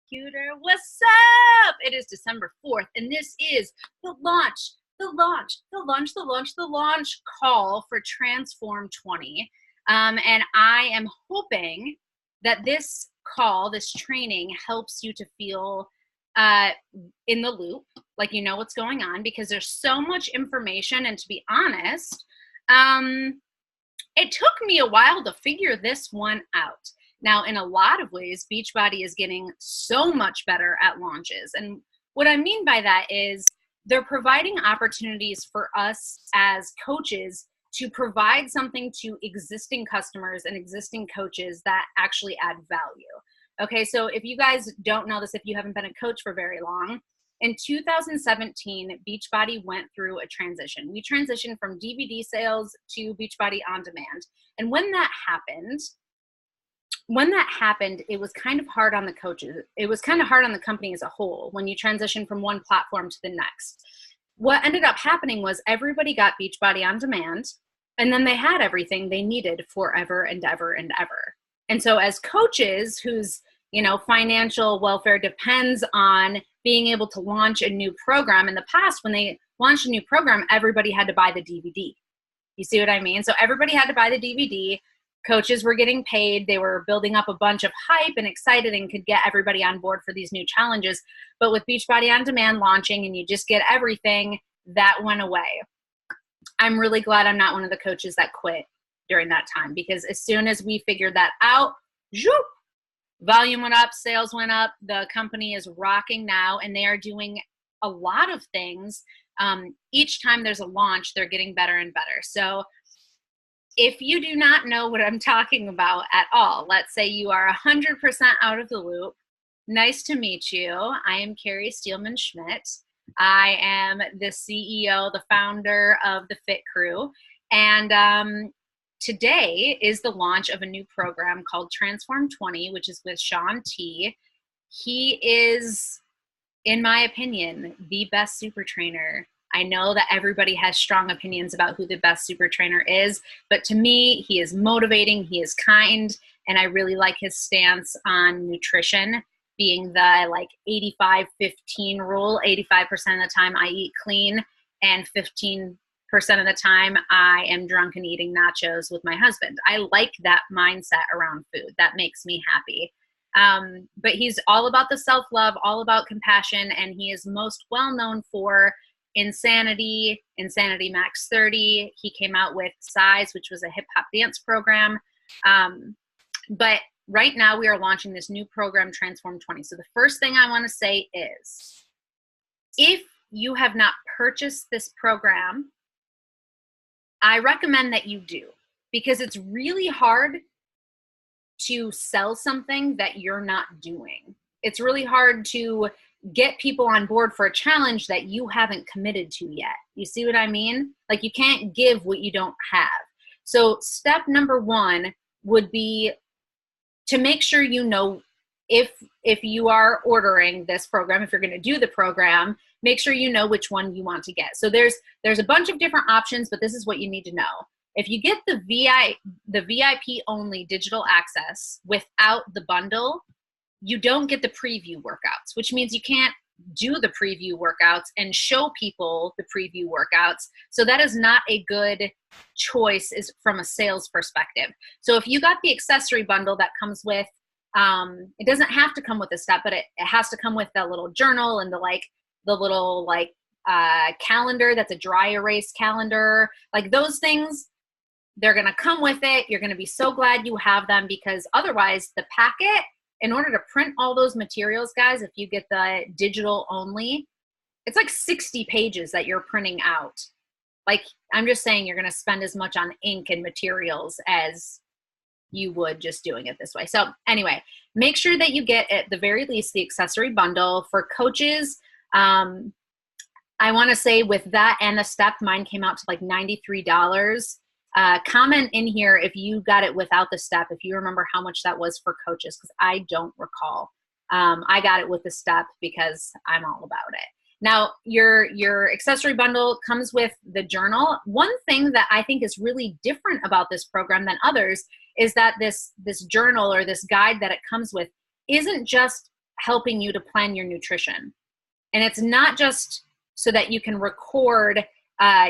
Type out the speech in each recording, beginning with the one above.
computer. What's up? It is December 4th, and this is the launch call for Transform 20. And I am hoping that this call, this training, helps you to feel in the loop, like you know what's going on, because there's so much information. And to be honest, it took me a while to figure this one out. Now, in a lot of ways, Beachbody is getting so much better at launches. And what I mean by that is they're providing opportunities for us as coaches to provide something to existing customers and existing coaches that actually add value. Okay, so if you guys don't know this, if you haven't been a coach for very long, in 2017, Beachbody went through a transition. We transitioned from DVD sales to Beachbody On Demand. And when that happened, it was kind of hard on the coaches. It was kind of hard on the company as a whole when you transition from one platform to the next. What ended up happening was everybody got Beachbody On Demand, and then they had everything they needed forever and ever and ever. And so as coaches whose, financial welfare depends on being able to launch a new program, in the past, when they launched a new program, everybody had to buy the DVD. You see what I mean? So everybody had to buy the DVD. Coaches were getting paid. They were building up a bunch of hype and excited and could get everybody on board for these new challenges. But with Beachbody On Demand launching and you just get everything, that went away. I'm really glad I'm not one of the coaches that quit during that time, because as soon as we figured that out, zoop, volume went up, sales went up. The company is rocking now, and they are doing a lot of things. Each time there's a launch, they're getting better and better. So if you do not know what I'm talking about at all, let's say you are 100% out of the loop, nice to meet you. I am Kerri Schmidt. I am the CEO, the founder of the Fit Crew. And today is the launch of a new program called Transform 20, which is with Shaun T. He is, in my opinion, the best super trainer. I know that everybody has strong opinions about who the best super trainer is, but to me, he is motivating, he is kind, and I really like his stance on nutrition being the 85-15 rule. 85% of the time I eat clean, and 15% of the time I am drunk and eating nachos with my husband. I like that mindset around food. That makes me happy. But he's all about the self-love, all about compassion, and he is most well known for Insanity Max 30. He came out with Size, which was a hip hop dance program. But right now we are launching this new program, Transform 20. So the first thing I want to say is, if you have not purchased this program, I recommend that you do, because it's really hard to sell something that you're not doing. It's really hard to get people on board for a challenge that you haven't committed to yet. You see what I mean? Like, you can't give what you don't have. So step number one would be to make sure you know, if you are ordering this program, if you're going to do the program, make sure you know which one you want to get. So there's a bunch of different options, but this is what you need to know. If you get the VIP only digital access without the bundle, you don't get the preview workouts, which means you can't do the preview workouts and show people the preview workouts. So that is not a good choice from a sales perspective. So if you got the accessory bundle that comes with, it doesn't have to come with a step, but it has to come with that little journal and the little calendar that's a dry erase calendar. Like, those things, they're going to come with it. You're going to be so glad you have them, because otherwise the packet, in order to print all those materials, guys, if you get the digital only, it's like 60 pages that you're printing out. Like, I'm just saying, you're going to spend as much on ink and materials as you would just doing it this way. So anyway, make sure that you get, at the very least, the accessory bundle. For coaches, I want to say with that and the step, mine came out to like $93. Comment in here if you got it without the step, if you remember how much that was for coaches, because I don't recall. I got it with the step because I'm all about it. Now, your accessory bundle comes with the journal. One thing that I think is really different about this program than others is that this journal or this guide that it comes with isn't just helping you to plan your nutrition. And it's not just so that you can record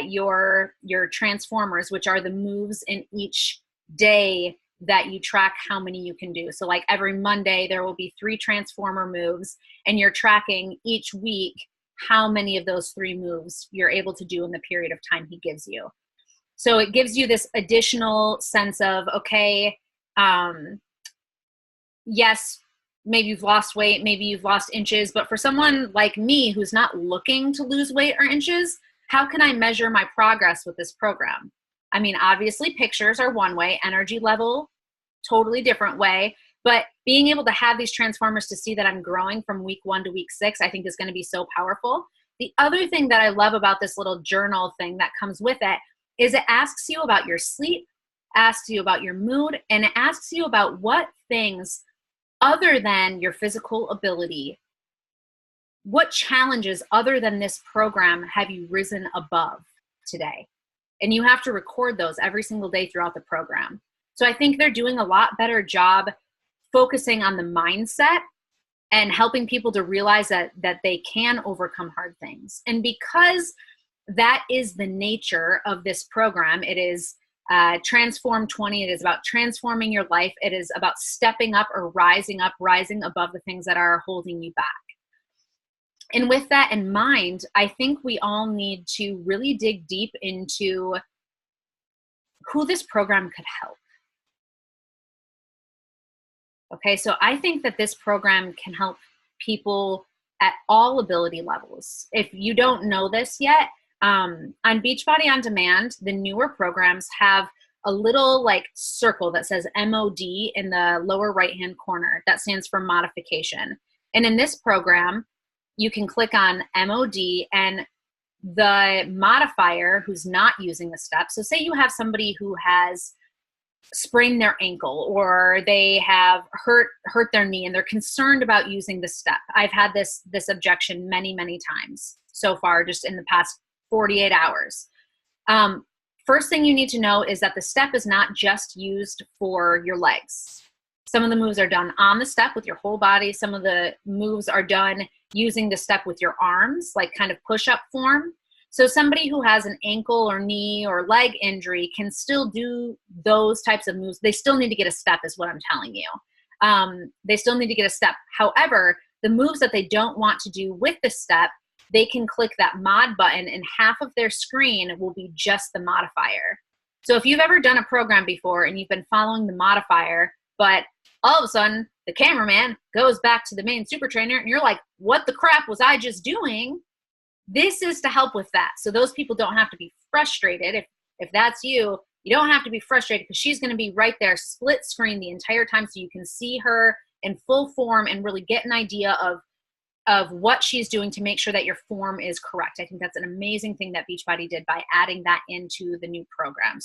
your transformers, which are the moves in each day that you track how many you can do. So like every Monday, there will be 3 transformer moves, and you're tracking each week how many of those 3 moves you're able to do in the period of time he gives you. So it gives you this additional sense of, okay, yes, maybe you've lost weight, maybe you've lost inches, but for someone like me who's not looking to lose weight or inches, how can I measure my progress with this program? I mean, obviously pictures are one way, energy level, totally different way, but being able to have these transformers to see that I'm growing from week 1 to week 6, I think is going to be so powerful. The other thing that I love about this little journal thing that comes with it is it asks you about your sleep, asks you about your mood, and it asks you about what things other than your physical ability, what challenges other than this program have you risen above today? And you have to record those every single day throughout the program. So I think they're doing a lot better job focusing on the mindset and helping people to realize that they can overcome hard things. And because that is the nature of this program, it is Transform 20. It is about transforming your life. It is about stepping up or rising above the things that are holding you back. And with that in mind, I think we all need to really dig deep into who this program could help. Okay, so I think that this program can help people at all ability levels. If you don't know this yet, on Beachbody On Demand, the newer programs have a little like circle that says MOD in the lower right-hand corner. That stands for modification. And in this program, you can click on MOD, and the modifier who's not using the step. So say you have somebody who has sprained their ankle, or they have hurt their knee and they're concerned about using the step. I've had this objection many times so far, just in the past 48 hours. First thing you need to know is that the step is not just used for your legs. Some of the moves are done on the step with your whole body. Some of the moves are done using the step with your arms, like kind of push-up form. So somebody who has an ankle or knee or leg injury can still do those types of moves. They still need to get a step is what I'm telling you. They still need to get a step. However, the moves that they don't want to do with the step, they can click that mod button and half of their screen will be just the modifier. So if you've ever done a program before and you've been following the modifier, but all of a sudden the cameraman goes back to the main super trainer and you're like, what the crap was I just doing? This is to help with that. So those people don't have to be frustrated. If that's you, you don't have to be frustrated because she's going to be right there, split screen the entire time so you can see her in full form and really get an idea of what she's doing to make sure that your form is correct. I think that's an amazing thing that Beachbody did by adding that into the new program.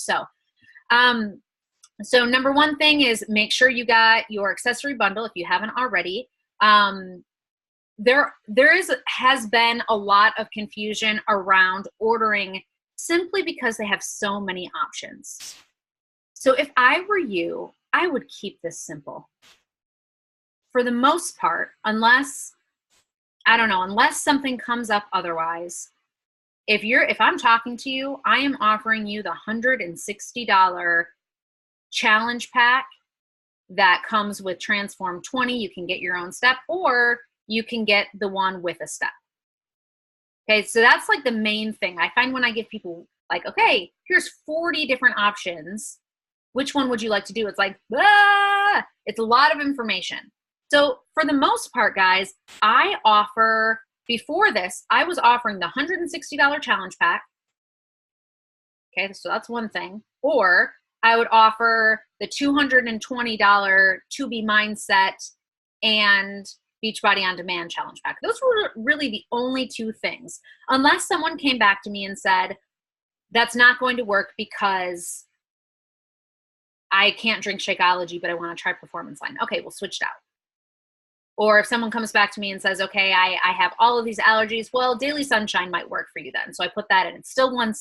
So number one thing is make sure you got your accessory bundle if you haven't already. There has been a lot of confusion around ordering simply because they have so many options. So if I were you, I would keep this simple. For the most part, unless something comes up otherwise, if I'm talking to you, I am offering you the $160 challenge pack that comes with Transform 20. You can get your own step, or you can get the one with a step. Okay, so that's like the main thing. I find when I give people like, okay, here's 40 different options. Which one would you like to do? It's like, it's a lot of information. So for the most part, guys, before this, I was offering the $160 challenge pack. Okay, so that's one thing. Or I would offer the $220 To Be Mindset and Beachbody On Demand challenge pack. Those were really the only two things. Unless someone came back to me and said, that's not going to work because I can't drink Shakeology, but I want to try Performance Line. Okay, we'll switch it out. Or if someone comes back to me and says, okay, I have all of these allergies, well, Daily Sunshine might work for you then. So I put that in. It's still $160.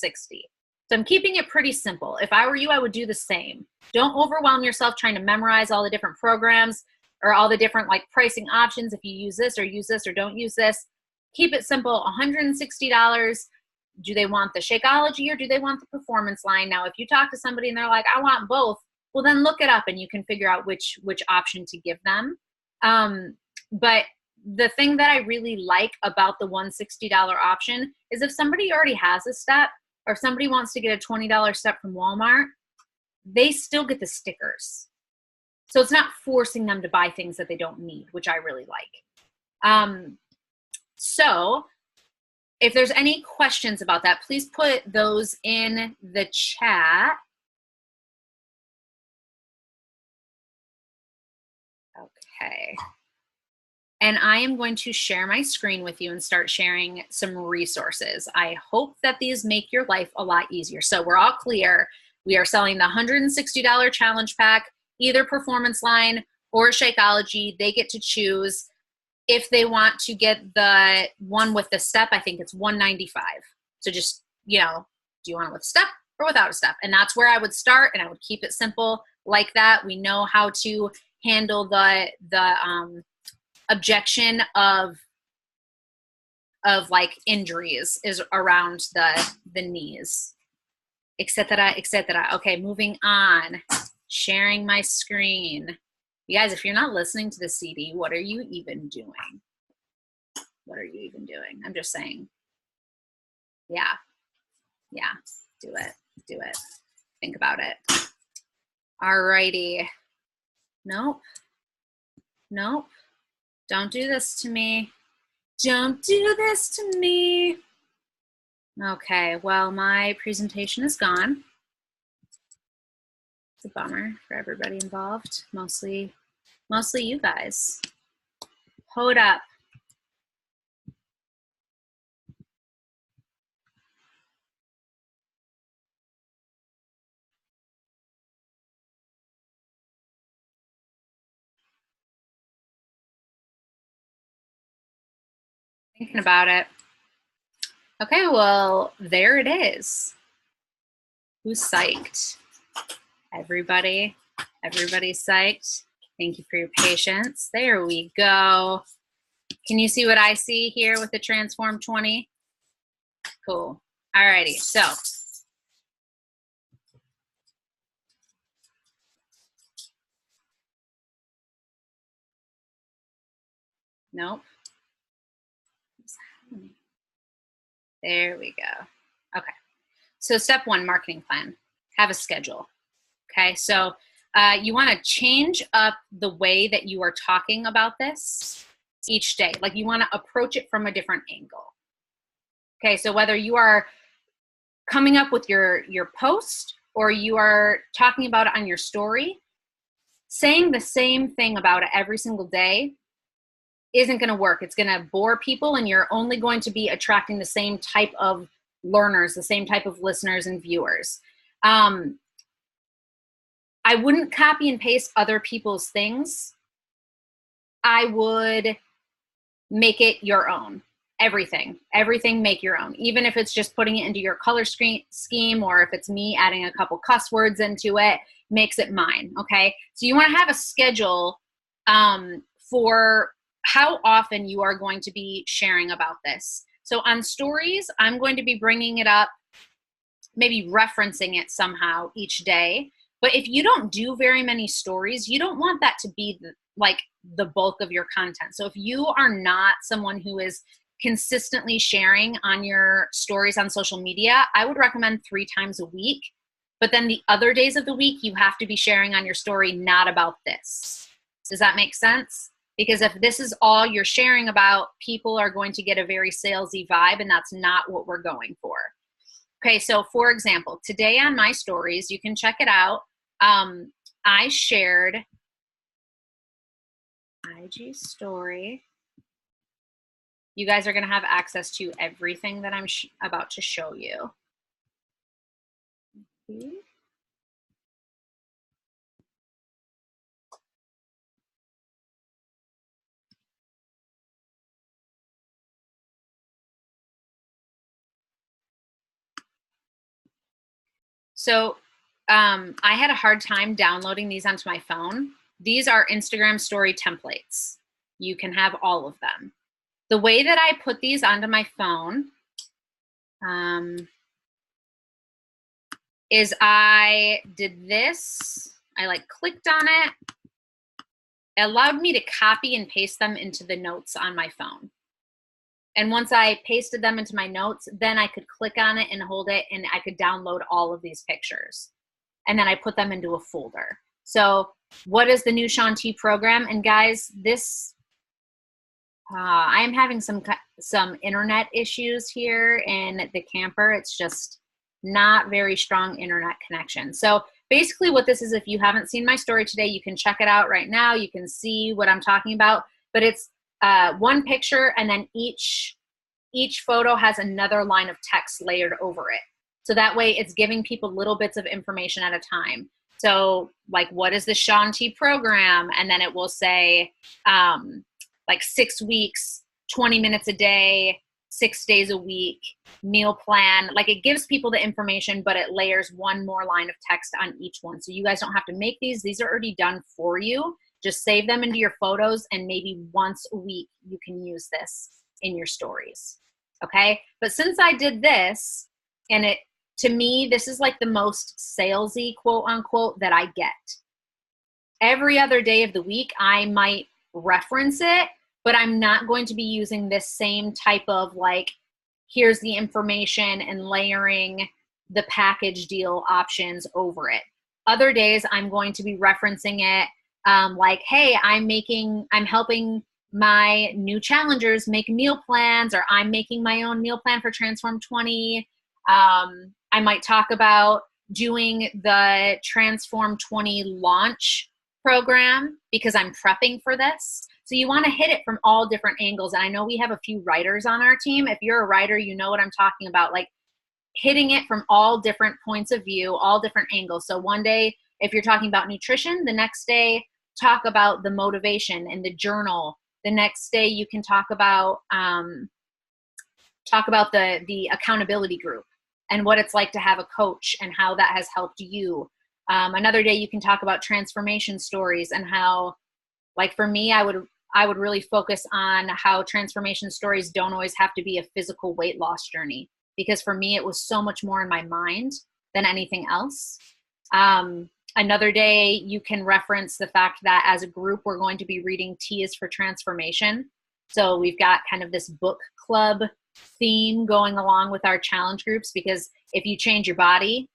So I'm keeping it pretty simple. If I were you, I would do the same. Don't overwhelm yourself trying to memorize all the different programs. or all the different like pricing options if you use this or don't use this. Keep it simple, $160. Do they want the Shakeology or do they want the performance line? Now, if you talk to somebody and they're like, I want both, well, then look it up and you can figure out which option to give them. But the thing that I really like about the $160 option is if somebody already has a step, or if somebody wants to get a $20 step from Walmart, they still get the stickers. So it's not forcing them to buy things that they don't need, which I really like. So if there's any questions about that, please put those in the chat. Okay. And I am going to share my screen with you and start sharing some resources. I hope that these make your life a lot easier. So we're all clear. We are selling the $160 challenge pack, either performance line or Shakeology. They get to choose. If they want to get the one with the step, I think it's $195. So just, you know, do you want it with a step or without a step? And that's where I would start, and I would keep it simple like that. We know how to handle the objection of like injuries is around the knees, etc., etc. Okay, moving on. Sharing my screen. You guys, if you're not listening to the CD, what are you even doing? What are you even doing? I'm just saying. Yeah. Yeah. Do it. Do it. Think about it. Alrighty. Nope. Nope. Don't do this to me. Don't do this to me. Okay, well, my presentation is gone. It's a bummer for everybody involved. Mostly you guys. Hold up. Thinking about it. Okay, well, there it is. Who's psyched? Everybody. Everybody's psyched. Thank you for your patience. There we go. Can you see what I see here with the Transform 20? Cool. Alrighty, so. Nope. There we go. Okay. So step one, marketing plan. Have a schedule. Okay, so you want to change up the way that you are talking about this each day. Like you want to approach it from a different angle. Okay, so whether you are coming up with your post or you are talking about it on your story, saying the same thing about it every single day isn't going to work. It's going to bore people, and you're only going to be attracting the same type of learners, the same type of listeners and viewers. I wouldn't copy and paste other people's things. I would make it your own. Everything make your own. Even if it's just putting it into your color scheme, or if it's me adding a couple cuss words into it, makes it mine, okay? So you want to have a schedule for how often you are going to be sharing about this. So on stories, I'm going to be bringing it up, maybe referencing it somehow each day. But if you don't do very many stories, you don't want that to be the bulk of your content. So if you are not someone who is consistently sharing on your stories on social media, I would recommend 3 times a week. But then the other days of the week, you have to be sharing on your story, not about this. Does that make sense? Because if this is all you're sharing about, people are going to get a very salesy vibe, and that's not what we're going for. Okay, so for example, today on my stories, you can check it out. I shared IG story. You guys are going to have access to everything that I'm about to show you. So I had a hard time downloading these onto my phone. these are Instagram story templates. You can have all of them. The way that I put these onto my phone is I did this. I like clicked on it. It allowed me to copy and paste them into the notes on my phone. And once I pasted them into my notes, then I could click on it and hold it, and I could download all of these pictures. And then I put them into a folder. So what is the new Shaun T program? And guys, this, I am having some internet issues here in the camper. It's just not very strong internet connection. So basically what this is, if you haven't seen my story today, you can check it out right now. You can see what I'm talking about, but it's one picture, and then each photo has another line of text layered over it. So that way it's giving people little bits of information at a time. So like, what is the Shaun T program? And then it will say like 6 weeks, 20 minutes a day, 6 days a week, meal plan. Like, it gives people the information, but it layers one more line of text on each one. So you guys don't have to make these. These are already done for you. Just save them into your photos, and maybe once a week you can use this in your stories. Okay? But since I did this, and it, to me, this is like the most salesy, quote unquote, that I get. Every other day of the week, I might reference it, but I'm not going to be using this same type of like, here's the information and layering the package deal options over it. Other days, I'm going to be referencing it like, hey, I'm helping my new challengers make meal plans, or I'm making my own meal plan for Transform 20. I might talk about doing the Transform 20 launch program because I'm prepping for this. So you want to hit it from all different angles. And I know we have a few writers on our team. If you're a writer, you know what I'm talking about, like hitting it from all different points of view, all different angles. So one day, if you're talking about nutrition, the next day, talk about the motivation and the journal. The next day, you can talk about the accountability group and what it's like to have a coach and how that has helped you. Another day, you can talk about transformation stories and how, like for me, I would really focus on how transformation stories don't always have to be a physical weight loss journey, because for me, it was so much more in my mind than anything else. Another day, you can reference the fact that as a group, we're going to be reading T is for Transformation. So we've got kind of this book club theme going along with our challenge groups, because if you change your body,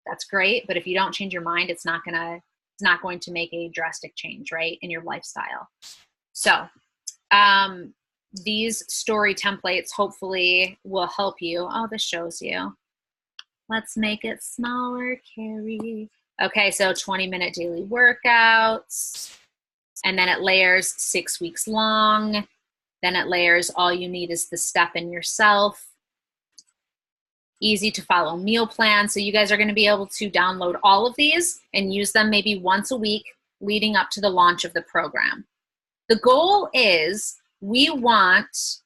that's great. But if you don't change your mind, it's not going to make a drastic change, right, in your lifestyle. So these story templates hopefully will help you. Oh, this shows you. Let's make it smaller, Kerri. Okay, so 20-minute daily workouts. And then it layers 6 weeks long. Then it layers all you need is the step in yourself. Easy to follow meal plan. So you guys are going to be able to download all of these and use them maybe once a week leading up to the launch of the program. The goal is we want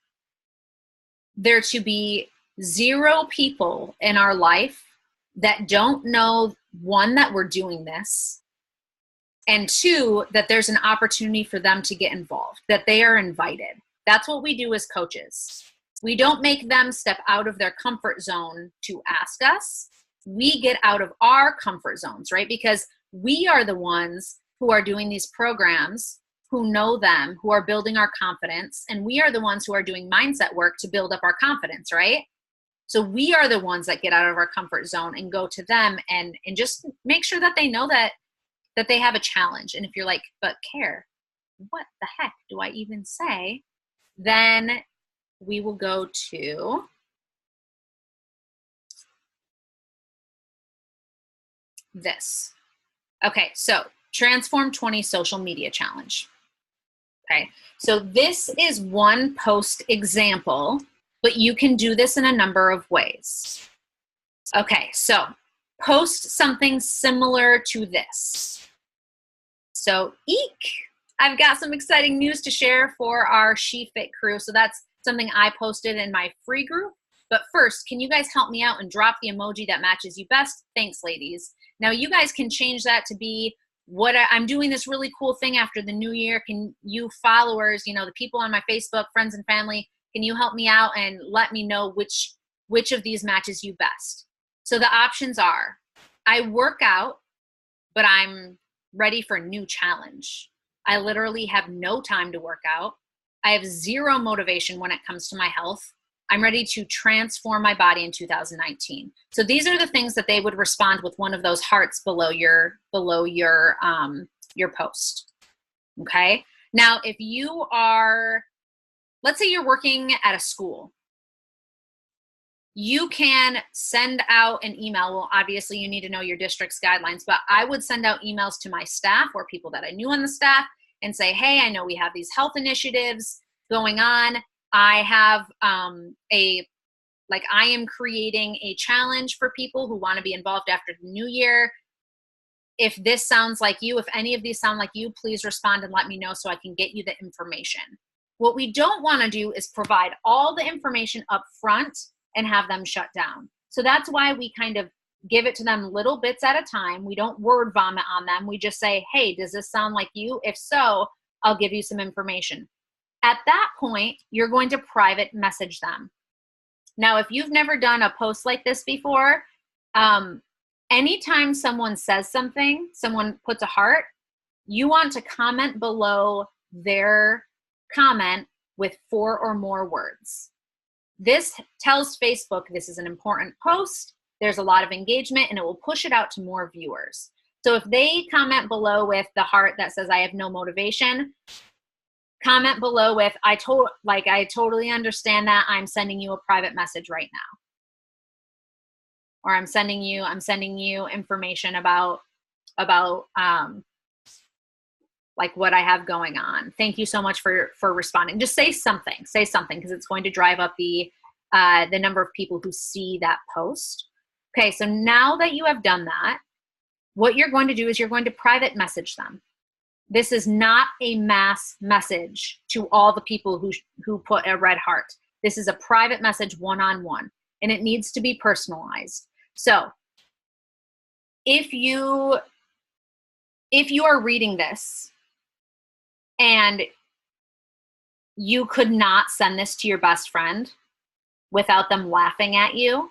there to be 0 people in our life that don't know, 1, that we're doing this, and 2, that there's an opportunity for them to get involved, that they are invited. That's what we do as coaches. We don't make them step out of their comfort zone to ask us. We get out of our comfort zones, right? Because we are the ones who are doing these programs, who know them, who are building our confidence, and we are the ones who are doing mindset work to build up our confidence, right? So we are the ones that get out of our comfort zone and go to them and just make sure that they know that they have a challenge. And if you're like, but Care, what the heck do I even say? Then we will go to this. Okay, so Transform 20 Social Media Challenge. Okay, so this is one post example, but you can do this in a number of ways. Okay, so post something similar to this. So eek, I've got some exciting news to share for our She Fit crew. So that's something I posted in my free group. But first, can you guys help me out and drop the emoji that matches you best? Thanks, ladies. Now you guys can change that to be I'm doing this really cool thing after the new year. Can you followers, the people on my Facebook, friends and family, can you help me out and let me know which of these matches you best? So the options are, I work out, but I'm ready for a new challenge. I literally have no time to work out. I have zero motivation when it comes to my health. I'm ready to transform my body in 2019. So these are the things that they would respond with one of those hearts below your post. Okay. Now, if you are, let's say you're working at a school, you can send out an email. Well, obviously you need to know your district's guidelines, but I would send out emails to my staff or people that I knew on the staff and say, hey, I know we have these health initiatives going on. I have I am creating a challenge for people who want to be involved after the new year. If this sounds like you, if any of these sound like you, please respond and let me know so I can get you the information. What we don't want to do is provide all the information up front and have them shut down. So that's why we kind of give it to them little bits at a time. We don't word vomit on them. We just say, hey, does this sound like you? If so, I'll give you some information. At that point, you're going to private message them. Now, if you've never done a post like this before, anytime someone says something, someone puts a heart, you want to comment below their comment with 4 or more words. This tells Facebook this is an important post, there's a lot of engagement, and it will push it out to more viewers. So if they comment below with the heart that says I have no motivation, comment below with I totally understand that, I'm sending you a private message right now. Or I'm sending you information about what I have going on. Thank you so much for responding. Just say something because it's going to drive up the number of people who see that post. Okay, so now that you have done that, what you're going to do is you're going to private message them. This is not a mass message to all the people who put a red heart. This is a private message one-on-one, and it needs to be personalized. So if you are reading this and you could not send this to your best friend without them laughing at you,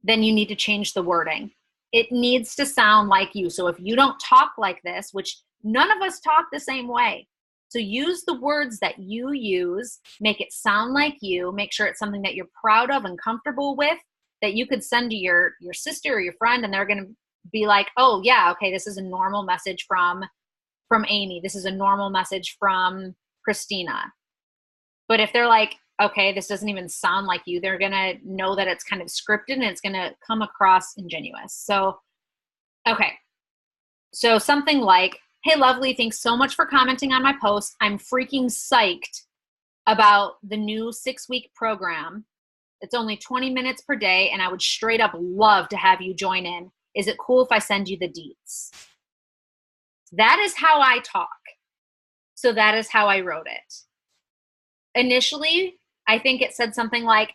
then you need to change the wording. It needs to sound like you. So if you don't talk like this, which none of us talk the same way, so use the words that you use, make it sound like you, make sure it's something that you're proud of and comfortable with, that you could send to your sister or your friend, and they're going to be like, oh yeah, okay, this is a normal message from Amy. This is a normal message from Christina. But if they're like, okay, this doesn't even sound like you, they're going to know that it's kind of scripted and it's going to come across ingenuous. So, okay. So something like, hey, lovely, thanks so much for commenting on my post. I'm freaking psyched about the new 6-week program. It's only 20 minutes per day, and I would straight up love to have you join in. Is it cool if I send you the deets? That is how I talk. So that is how I wrote it. Initially, I think it said something like,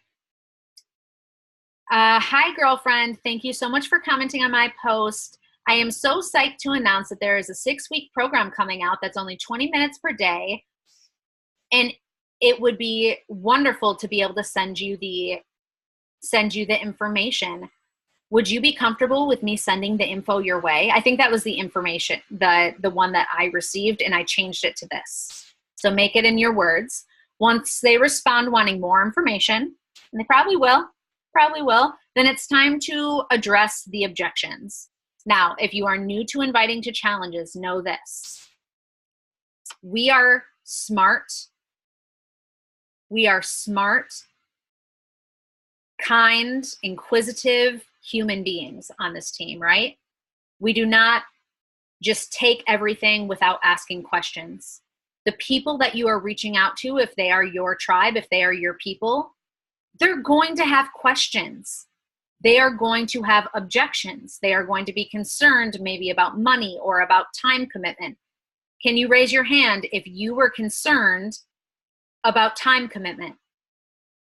hi, girlfriend. Thank you so much for commenting on my post. I am so psyched to announce that there is a 6-week program coming out that's only 20 minutes per day. And it would be wonderful to be able to send you the information. Would you be comfortable with me sending the info your way? I think that was the information, the one that I received, and I changed it to this. So make it in your words. Once they respond wanting more information, and they probably will, then it's time to address the objections. Now, if you are new to inviting to challenges, know this. We are smart, kind, inquisitive human beings on this team, right? We do not just take everything without asking questions. The people that you are reaching out to, if they are your tribe, if they are your people, they're going to have questions. They are going to have objections. They are going to be concerned maybe about money or about time commitment. Can you raise your hand if you were concerned about time commitment?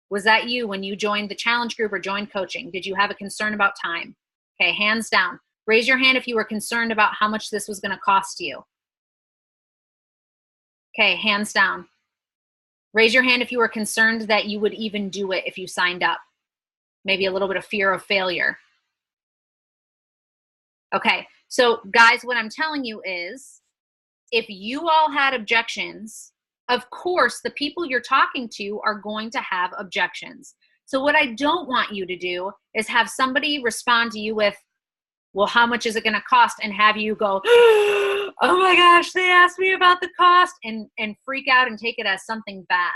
Was that you when you joined the challenge group or joined coaching? Did you have a concern about time? Okay, hands down. Raise your hand if you were concerned about how much this was going to cost you. Okay, hands down. Raise your hand if you were concerned that you would even do it if you signed up. Maybe a little bit of fear of failure. Okay, so guys, what I'm telling you is, if you all had objections, of course, the people you're talking to are going to have objections. So what I don't want you to do is have somebody respond to you with, well, how much is it going to cost? And have you go, oh my gosh, they asked me about the cost, and freak out and take it as something bad.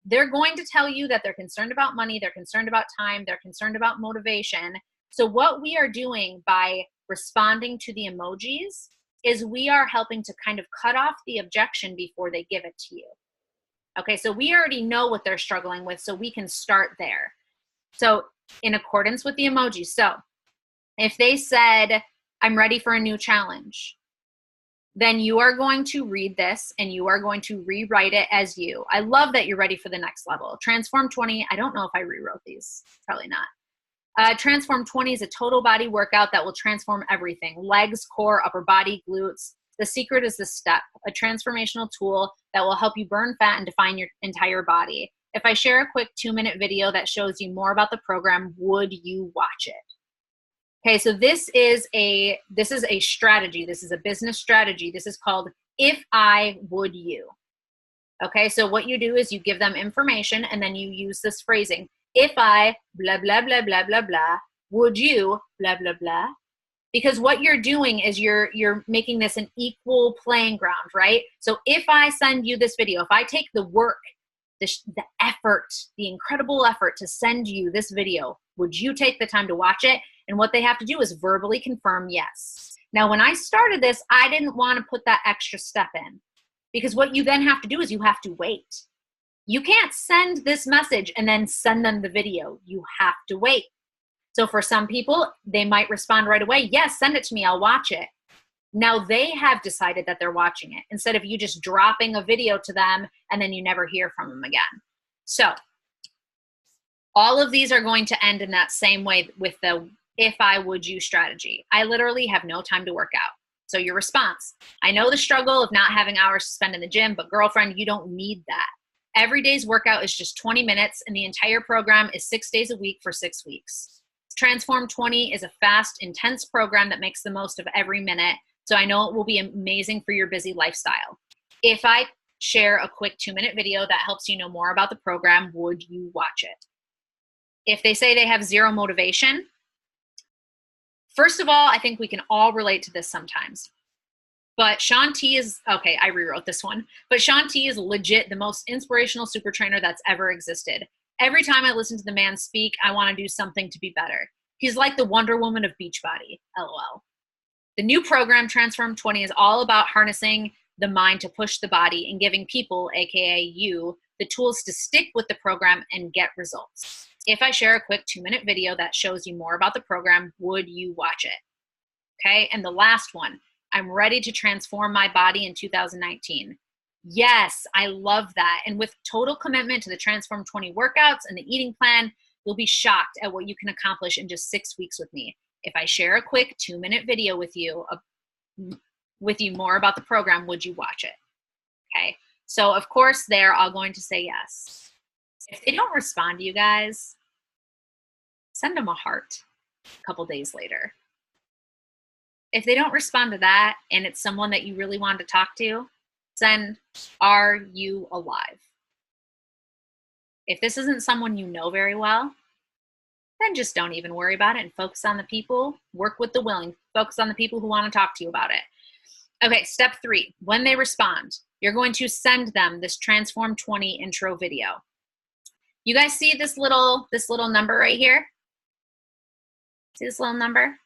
They're going to tell you that they're concerned about money, they're concerned about time, they're concerned about motivation. So what we are doing by responding to the emojis is we are helping to kind of cut off the objection before they give it to you. Okay, so we already know what they're struggling with, so we can start there. So in accordance with the emojis, so if they said, I'm ready for a new challenge, then you are going to read this and you are going to rewrite it as you. I love that you're ready for the next level. Transform 20, I don't know if I rewrote these, probably not. Transform 20 is a total body workout that will transform everything. Legs, core, upper body, glutes. The secret is the step, a transformational tool that will help you burn fat and define your entire body. If I share a quick 2-minute video that shows you more about the program, would you watch it? Okay, so this is a strategy. This is a business strategy. This is called If I Would You. Okay, so what you do is you give them information and then you use this phrasing. If I blah, blah, blah, blah, blah, blah, would you blah, blah, blah? Because what you're doing is you're making this an equal playing ground, right? So if I send you this video, if I take the work, the effort, the incredible effort to send you this video, would you take the time to watch it? And what they have to do is verbally confirm yes. Now, when I started this, I didn't want to put that extra step in, because what you then have to do is you have to wait. You can't send this message and then send them the video. You have to wait. So for some people, they might respond right away. Yes, send it to me. I'll watch it. Now they have decided that they're watching it instead of you just dropping a video to them and then you never hear from them again. So all of these are going to end in that same way with the if I would you strategy. I literally have no time to work out. So your response, I know the struggle of not having hours to spend in the gym, but girlfriend, you don't need that. Every day's workout is just 20 minutes and the entire program is 6 days a week for 6 weeks. Transform 20 is a fast, intense program that makes the most of every minute. So I know it will be amazing for your busy lifestyle. If I share a quick 2-minute video that helps you know more about the program, would you watch it? If they say they have zero motivation, first of all, I think we can all relate to this sometimes. But Shaun T is, okay, I rewrote this one. But Shaun T is legit the most inspirational super trainer that's ever existed. Every time I listen to the man speak, I want to do something to be better. He's like the Wonder Woman of Beachbody, LOL. The new program, Transform 20, is all about harnessing the mind to push the body and giving people, aka you, the tools to stick with the program and get results. If I share a quick 2-minute video that shows you more about the program, would you watch it? Okay, and the last one, I'm ready to transform my body in 2019. Yes, I love that. And with total commitment to the Transform 20 workouts and the eating plan, you'll be shocked at what you can accomplish in just 6 weeks with me. If I share a quick 2-minute video with you more about the program, would you watch it? Okay, so of course they're all going to say yes. If they don't respond to you guys, send them a heart a couple days later. If they don't respond to that and it's someone that you really want to talk to, send, are you alive? If this isn't someone you know very well, then just don't even worry about it and focus on the people, work with the willing, focus on the people who want to talk to you about it. Okay, step 3, when they respond, you're going to send them this Transform 20 intro video. You guys see this little number right here? See this little number?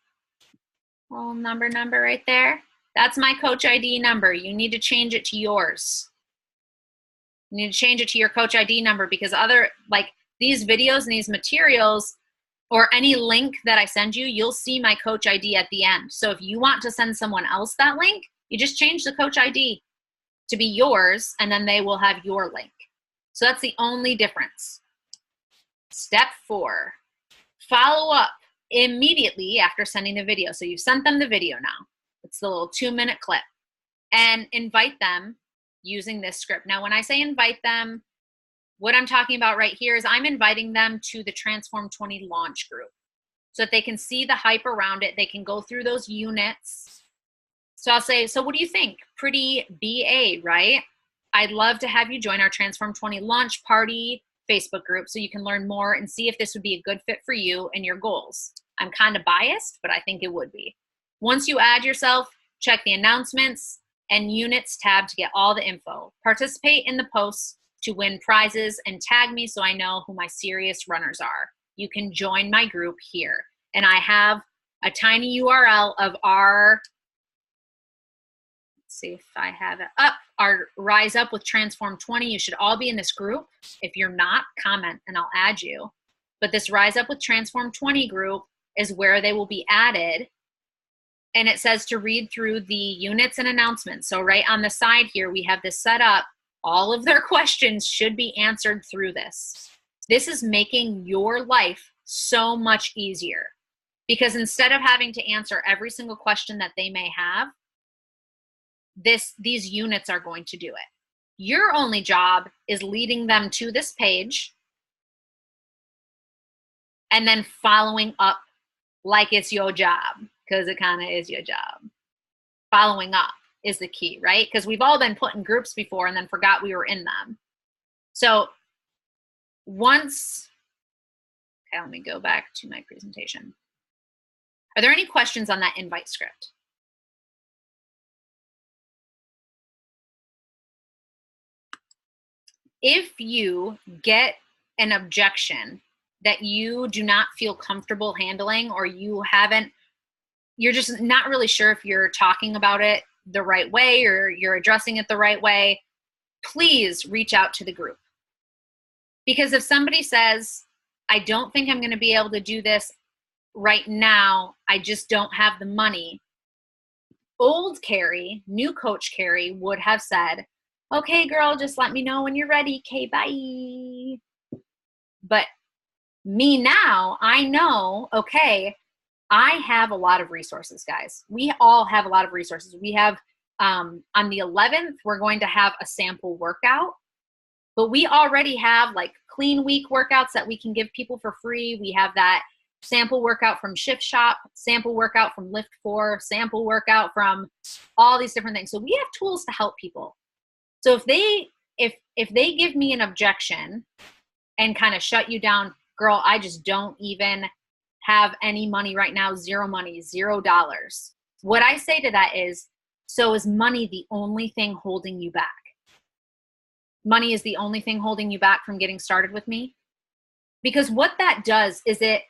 Little number right there? That's my Coach ID number. You need to change it to yours. You need to change it to your Coach ID number, because these videos and these materials or any link that I send you, you'll see my Coach ID at the end. So if you want to send someone else that link, you just change the Coach ID to be yours, and then they will have your link. So that's the only difference. Step 4, follow up immediately after sending the video. So you've sent them the video now. It's the little 2-minute clip. And invite them using this script. Now, when I say invite them, what I'm talking about right here is I'm inviting them to the Transform 20 launch group so that they can see the hype around it. They can go through those units. So I'll say, so what do you think? Pretty BA, right? I'd love to have you join our Transform 20 launch party Facebook group so you can learn more and see if this would be a good fit for you and your goals. I'm kind of biased, but I think it would be. Once you add yourself, check the announcements and units tab to get all the info. Participate in the posts to win prizes and tag me so I know who my serious runners are. You can join my group here. And I have a tiny URL of our, let's see if I have it up, our Rise Up with Transform 20. You should all be in this group. If you're not, comment and I'll add you. But this Rise Up with Transform 20 group is where they will be added. And it says to read through the units and announcements. So right on the side here, we have this set up. All of their questions should be answered through this. This is making your life so much easier because instead of having to answer every single question that they may have, these units are going to do it. Your only job is leading them to this page and then following up like it's your job, because it kind of is your job. Following up is the key, right? Because we've all been put in groups before and then forgot we were in them. So once, okay, let me go back to my presentation. Are there any questions on that invite script? If you get an objection that you do not feel comfortable handling, or you're just not really sure if you're talking about it the right way or you're addressing it the right way, please reach out to the group. Because if somebody says, I don't think I'm going to be able to do this right now, I just don't have the money, old Kerri, new coach Kerri would have said, okay, girl, just let me know when you're ready. Okay, bye. But me now, I know, okay, I have a lot of resources, guys. We all have a lot of resources. We have, on the 11th, we're going to have a sample workout, but we already have like clean week workouts that we can give people for free. We have that sample workout from Shift Shop, sample workout from Lift 4, sample workout from all these different things. So we have tools to help people. So if they give me an objection and kind of shut you down, girl, I just don't even have any money right now, zero money, $0. What I say to that is, so is money the only thing holding you back? Money is the only thing holding you back from getting started with me? Because what that does is it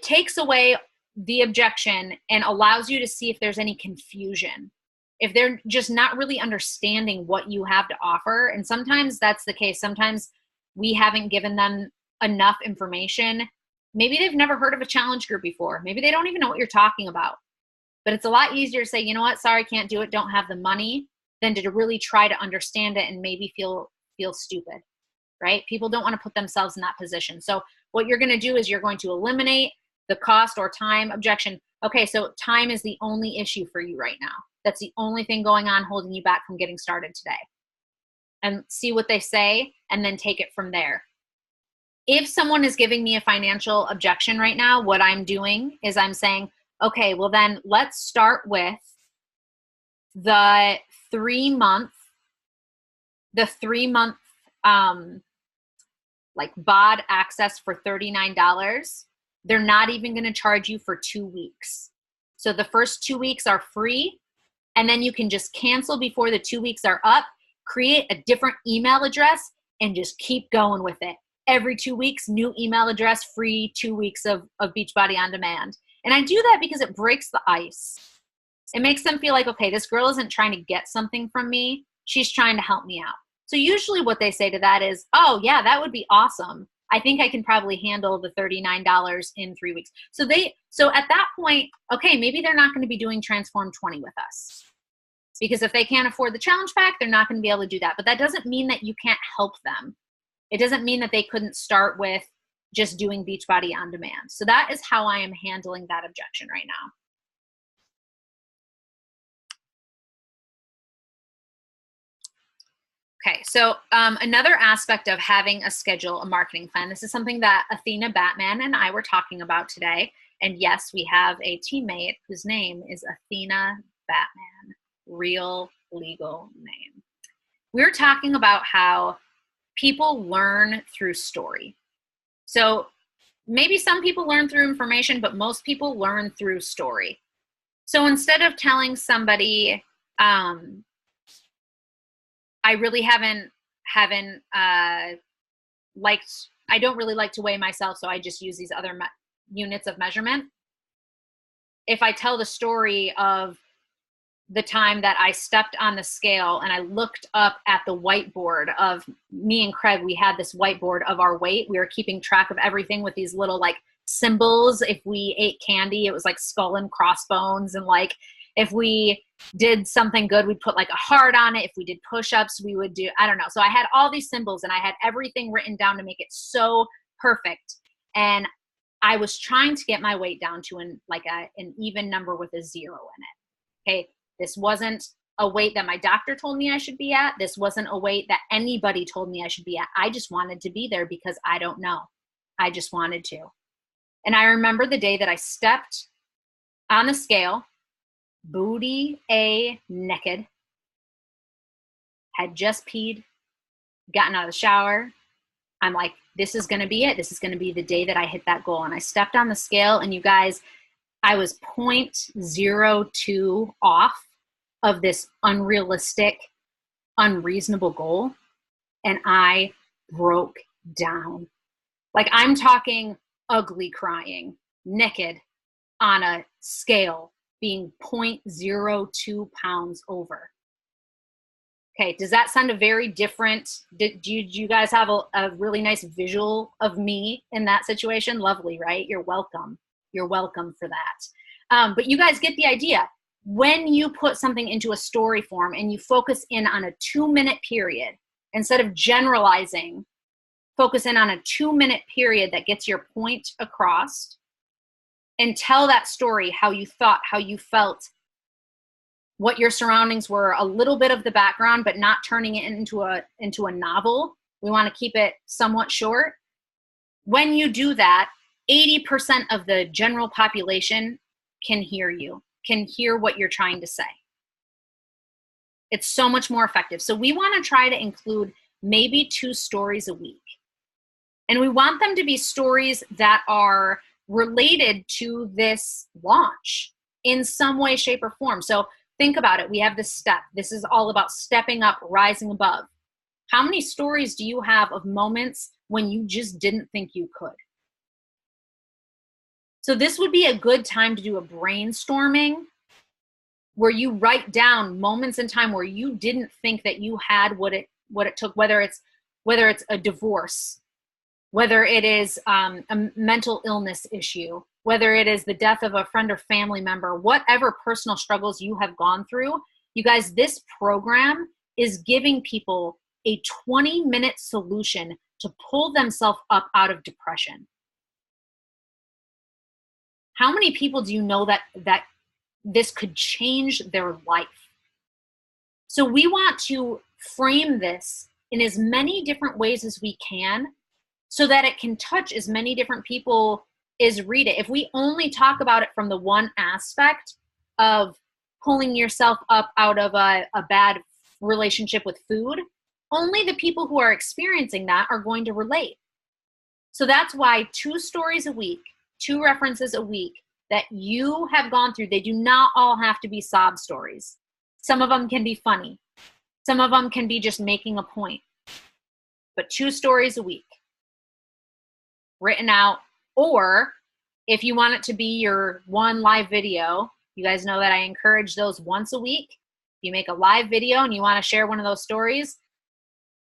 takes away the objection and allows you to see if there's any confusion, if they're just not really understanding what you have to offer. And sometimes that's the case. Sometimes we haven't given them enough information. Maybe they've never heard of a challenge group before. Maybe they don't even know what you're talking about. But it's a lot easier to say, you know what, sorry, can't do it, don't have the money, than to really try to understand it and maybe feel stupid, right? People don't want to put themselves in that position. So what you're going to do is you're going to eliminate the cost or time objection. Okay, so time is the only issue for you right now. That's the only thing going on holding you back from getting started today. And see what they say and then take it from there. If someone is giving me a financial objection right now, what I'm doing is I'm saying, okay, well then let's start with the 3-month like BOD access for $39. They're not even going to charge you for 2 weeks. So the first 2 weeks are free, and then you can just cancel before the 2 weeks are up, create a different email address, and just keep going with it. Every 2 weeks, new email address, free 2 weeks of Beachbody On Demand. And I do that because it breaks the ice. It makes them feel like, okay, this girl isn't trying to get something from me. She's trying to help me out. So usually what they say to that is, oh yeah, that would be awesome. I think I can probably handle the $39 in 3 weeks. So at that point, okay, maybe they're not going to be doing Transform 20 with us. Because if they can't afford the challenge pack, they're not going to be able to do that. But that doesn't mean that you can't help them. It doesn't mean that they couldn't start with just doing Beachbody on demand. So that is how I am handling that objection right now. Okay, so another aspect of having a schedule, a marketing plan, this is something that Athena Batman and I were talking about today. And yes, we have a teammate whose name is Athena Batman, real legal name. We're talking about how people learn through story. So maybe some people learn through information, but most people learn through story. So instead of telling somebody, I really haven't liked, I don't really like to weigh myself, so I just use these other units of measurement. If I tell the story of the time that I stepped on the scale and I looked up at the whiteboard of me and Craig, we had this whiteboard of our weight. We were keeping track of everything with these little like symbols. If we ate candy, it was like skull and crossbones. And like, if we did something good, we'd put like a heart on it. If we did push-ups, we would do, I don't know. So I had all these symbols and I had everything written down to make it so perfect. And I was trying to get my weight down to an even number with a 0 in it. Okay. This wasn't a weight that my doctor told me I should be at. This wasn't a weight that anybody told me I should be at. I just wanted to be there because I don't know. I just wanted to. And I remember the day that I stepped on the scale, booty naked, had just peed, gotten out of the shower. I'm like, this is going to be it. This is going to be the day that I hit that goal. And I stepped on the scale, and you guys, I was 0.02 off of this unrealistic, unreasonable goal. And I broke down. Like, I'm talking ugly crying, naked on a scale, being 0.02 pounds over. Okay, does that sound a very different, do you guys have a really nice visual of me in that situation? Lovely, right? You're welcome. You're welcome for that. But you guys get the idea. When you put something into a story form and you focus in on a 2-minute period, instead of generalizing, focus in on a 2-minute period that gets your point across, and tell that story, how you thought, how you felt, what your surroundings were, a little bit of the background, but not turning it into a novel. We want to keep it somewhat short. When you do that, 80% of the general population can hear you, can hear what you're trying to say. It's so much more effective. So we want to try to include maybe 2 stories a week. And we want them to be stories that are related to this launch in some way, shape, or form. So think about it. We have this step. This is all about stepping up, rising above. How many stories do you have of moments when you just didn't think you could? So this would be a good time to do a brainstorming where you write down moments in time where you didn't think that you had what it took, whether it's a divorce, whether it is a mental illness issue, whether it is the death of a friend or family member, whatever personal struggles you have gone through. You guys, this program is giving people a 20-minute solution to pull themselves up out of depression. How many people do you know that this could change their life? So we want to frame this in as many different ways as we can so that it can touch as many different people as read it. If we only talk about it from the one aspect of pulling yourself up out of a bad relationship with food, only the people who are experiencing that are going to relate. So that's why 2 stories a week, 2 references a week that you have gone through, they do not all have to be sob stories. Some of them can be funny. Some of them can be just making a point. But 2 stories a week written out, or if you want it to be your one live video, you guys know that I encourage those once a week. If you make a live video and you want to share one of those stories,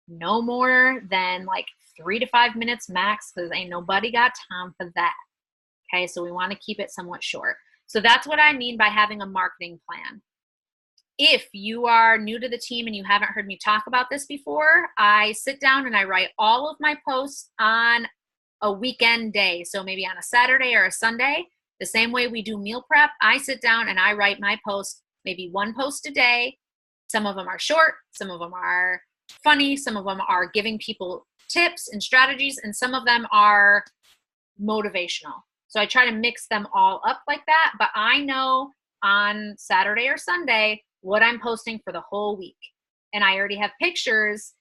no more than like 3 to 5 minutes max, because ain't nobody got time for that. Okay, so we want to keep it somewhat short. So that's what I mean by having a marketing plan. If you are new to the team and you haven't heard me talk about this before, I sit down and I write all of my posts on a weekend day. So maybe on a Saturday or a Sunday, the same way we do meal prep, I sit down and I write my post, maybe one post a day. Some of them are short, some of them are funny, some of them are giving people tips and strategies, and some of them are motivational. So I try to mix them all up like that, but I know on Saturday or Sunday what I'm posting for the whole week. And I already have pictures,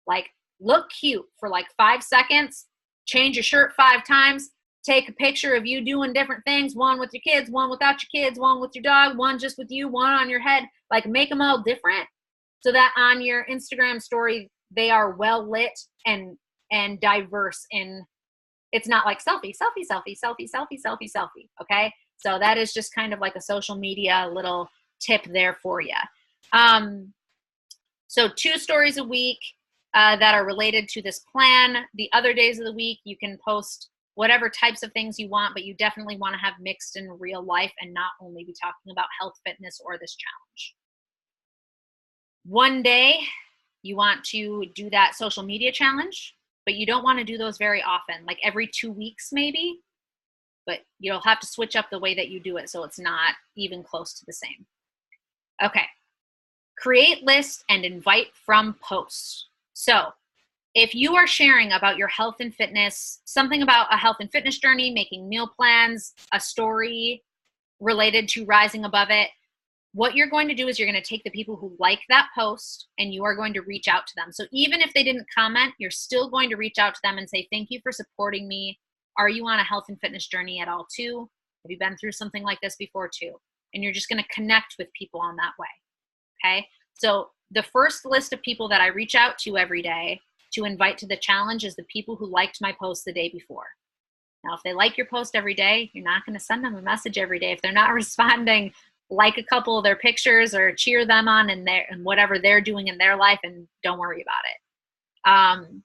like look cute for like 5 seconds, change your shirt 5 times, take a picture of you doing different things, one with your kids, one without your kids, one with your dog, one just with you, one on your head, like make them all different so that on your Instagram story, they are well lit and diverse, and it's not like selfie, selfie, selfie, selfie, selfie, selfie, selfie. Okay. So that is just kind of like a social media little tip there for you. So 2 stories a week that are related to this plan. The other days of the week, you can post whatever types of things you want, but you definitely want to have mixed in real life and not only be talking about health, fitness, or this challenge. One day, you want to do that social media challenge, but you don't want to do those very often, like every 2 weeks maybe, but you'll have to switch up the way that you do it so it's not even close to the same. Okay. Create list and invite from posts. So if you are sharing about your health and fitness, something about a health and fitness journey, making meal plans, a story related to rising above it, what you're going to do is you're going to take the people who like that post and you are going to reach out to them. So even if they didn't comment, you're still going to reach out to them and say, thank you for supporting me. Are you on a health and fitness journey at all too? Have you been through something like this before too? And you're just going to connect with people on that way. Okay. So the first list of people that I reach out to every day to invite to the challenge is the people who liked my post the day before. Now, if they like your post every day, you're not going to send them a message every day. If they're not responding, like a couple of their pictures or cheer them on in their and whatever they're doing in their life, and don't worry about it.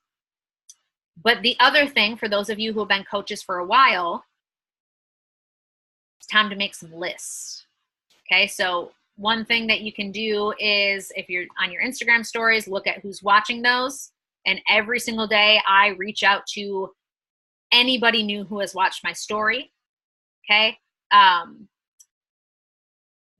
But the other thing, for those of you who have been coaches for a while, it's time to make some lists. Okay, so one thing that you can do is if you're on your Instagram stories, look at who's watching those. And every single day I reach out to anybody new who has watched my story. Okay.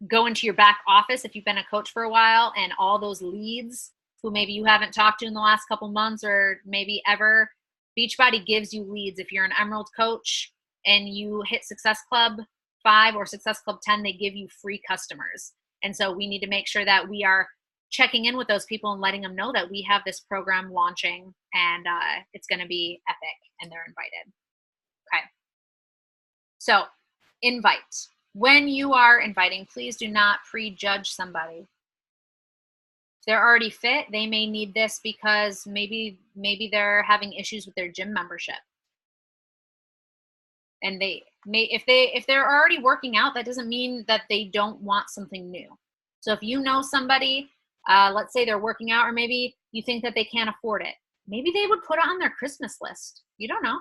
Go into your back office if you've been a coach for a while, and all those leads who maybe you haven't talked to in the last couple months or maybe ever. Beachbody gives you leads. If you're an Emerald coach and you hit Success Club 5 or Success Club 10, they give you free customers. And so we need to make sure that we are checking in with those people and letting them know that we have this program launching and it's going to be epic and they're invited. Okay. So invite. When you are inviting, please do not prejudge somebody. If they're already fit, they may need this because maybe they're having issues with their gym membership. And they may, if they're already working out, that doesn't mean that they don't want something new. So if you know somebody, let's say they're working out, or maybe you think that they can't afford it, maybe they would put it on their Christmas list. You don't know.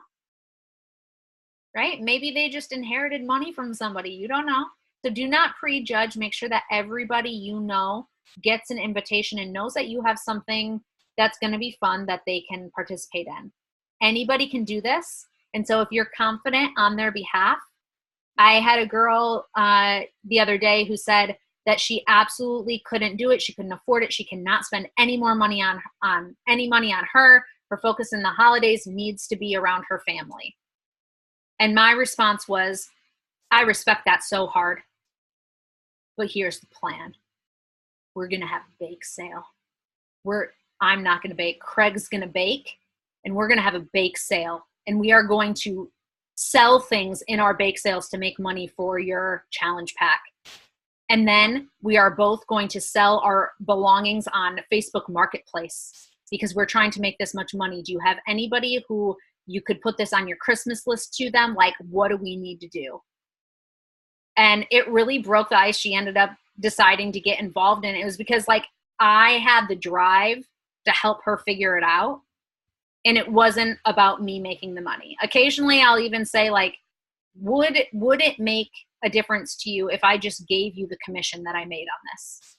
Right? Maybe they just inherited money from somebody. You don't know. So do not prejudge. Make sure that everybody you know gets an invitation and knows that you have something that's going to be fun that they can participate in. Anybody can do this. And so if you're confident on their behalf, I had a girl the other day who said that she absolutely couldn't do it. She couldn't afford it. She cannot spend any more money on any money on her. Her focus in the holidays needs to be around her family. And my response was, I respect that so hard, but here's the plan. We're going to have a bake sale. I'm not going to bake. Craig's going to bake, and we're going to have a bake sale. And we are going to sell things in our bake sales to make money for your challenge pack. And then we are both going to sell our belongings on Facebook Marketplace because we're trying to make this much money. Do you have anybody who you could put this on your Christmas list to them? Like, what do we need to do? And it really broke the ice. She ended up deciding to get involved in it. It was because like I had the drive to help her figure it out. And it wasn't about me making the money. Occasionally I'll even say like, would it make a difference to you if I just gave you the commission that I made on this?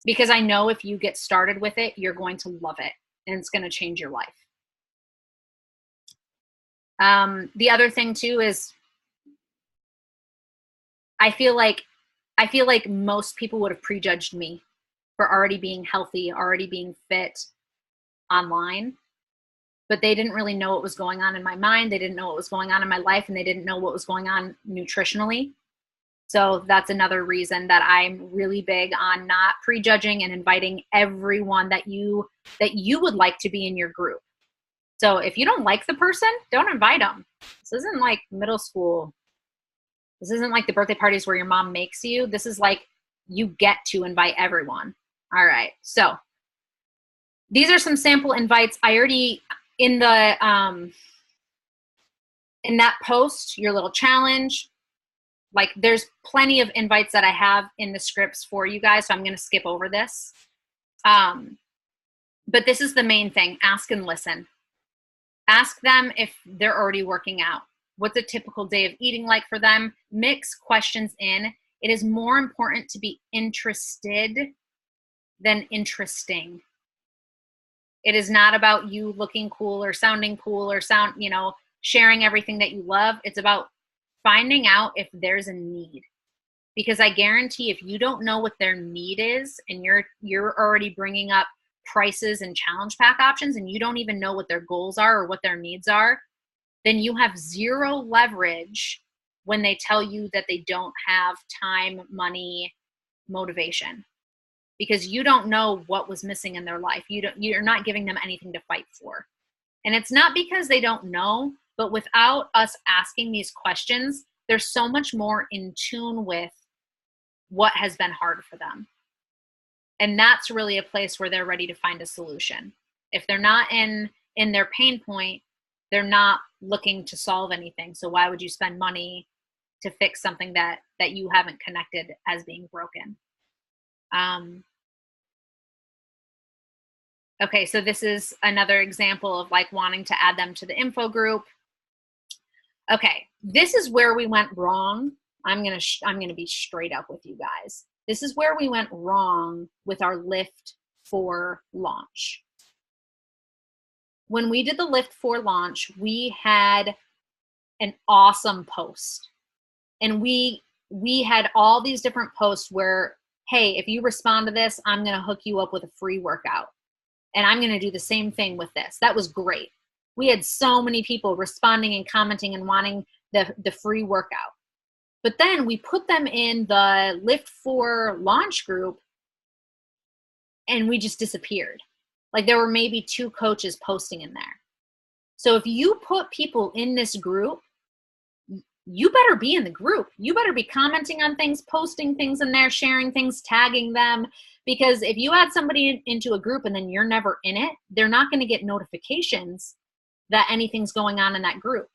Because I know if you get started with it, you're going to love it and it's going to change your life. The other thing too is I feel like most people would have prejudged me for already being healthy, already being fit online, but they didn't really know what was going on in my mind. They didn't know what was going on in my life, and they didn't know what was going on nutritionally. So that's another reason that I'm really big on not prejudging and inviting everyone that you would like to be in your group. So if you don't like the person, don't invite them. This isn't like middle school. This isn't like the birthday parties where your mom makes you. This is like you get to invite everyone. All right. So these are some sample invites. I already in the in that post, your little challenge, like there's plenty of invites that I have in the scripts for you guys. So I'm going to skip over this. But this is the main thing. Ask and listen. Ask them if they're already working out. What's a typical day of eating like for them? Mix questions in. It is more important to be interested than interesting. It is not about you looking cool or sounding cool or sharing everything that you love. It's about finding out if there's a need. Because I guarantee if you don't know what their need is and you're already bringing up prices and challenge pack options and you don't even know what their goals are or what their needs are, then you have zero leverage when they tell you that they don't have time, money, motivation, because you don't know what was missing in their life. You're not giving them anything to fight for. And it's not because they don't know, but without us asking these questions, they're so much more in tune with what has been hard for them. And that's really a place where they're ready to find a solution. If they're not in their pain point, they're not looking to solve anything. So why would you spend money to fix something that you haven't connected as being broken? Okay, so this is another example of like wanting to add them to the info group. Okay, this is where we went wrong. I'm gonna be straight up with you guys. This is where we went wrong with our Lift for launch. When we did the Lift for launch, we had an awesome post. And we had all these different posts where, hey, if you respond to this, I'm going to hook you up with a free workout. And I'm going to do the same thing with this. That was great. We had so many people responding and commenting and wanting the free workout. But then we put them in the Lift for launch group and we just disappeared. Like there were maybe 2 coaches posting in there. So if you put people in this group, you better be in the group. You better be commenting on things, posting things in there, sharing things, tagging them. Because if you add somebody into a group and then you're never in it, they're not going to get notifications that anything's going on in that group.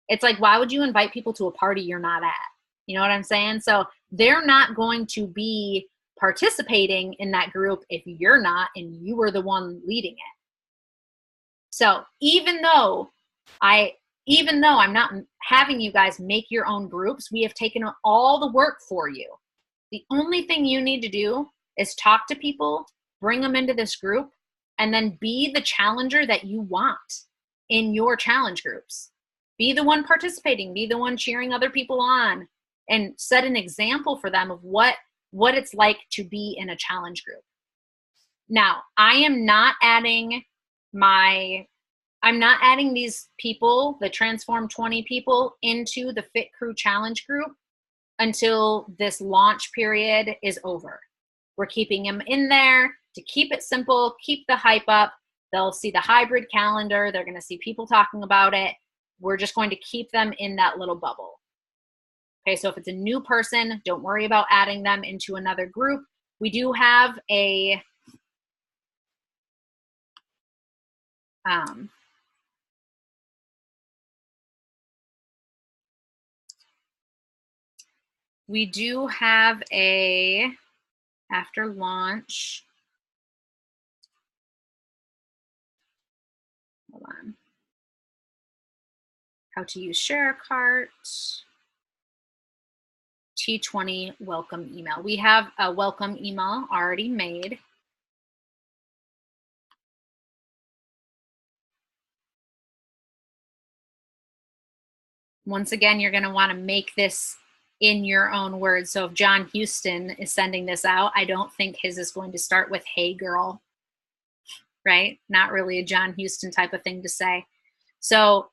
It's like, why would you invite people to a party you're not at? You know what I'm saying? So they're not going to be participating in that group if you're not and you were the one leading it. So even though I'm not having you guys make your own groups, we have taken all the work for you. The only thing you need to do is talk to people, bring them into this group, and then be the challenger that you want in your challenge groups. Be the one participating, be the one cheering other people on, and set an example for them of what it's like to be in a challenge group. Now, I'm not adding these people, the Transform 20 people, into the Fit Crew Challenge group until this launch period is over. We're keeping them in there to keep it simple, keep the hype up. They'll see the hybrid calendar. They're going to see people talking about it. We're just going to keep them in that little bubble. Okay, so if it's a new person, don't worry about adding them into another group. We do have a after launch, hold on, how to use share cart, T20 welcome email. We have a welcome email already made. Once again, you're going to want to make this in your own words. So if John Houston is sending this out, I don't think his is going to start with, "Hey girl," right? Not really a John Houston type of thing to say. So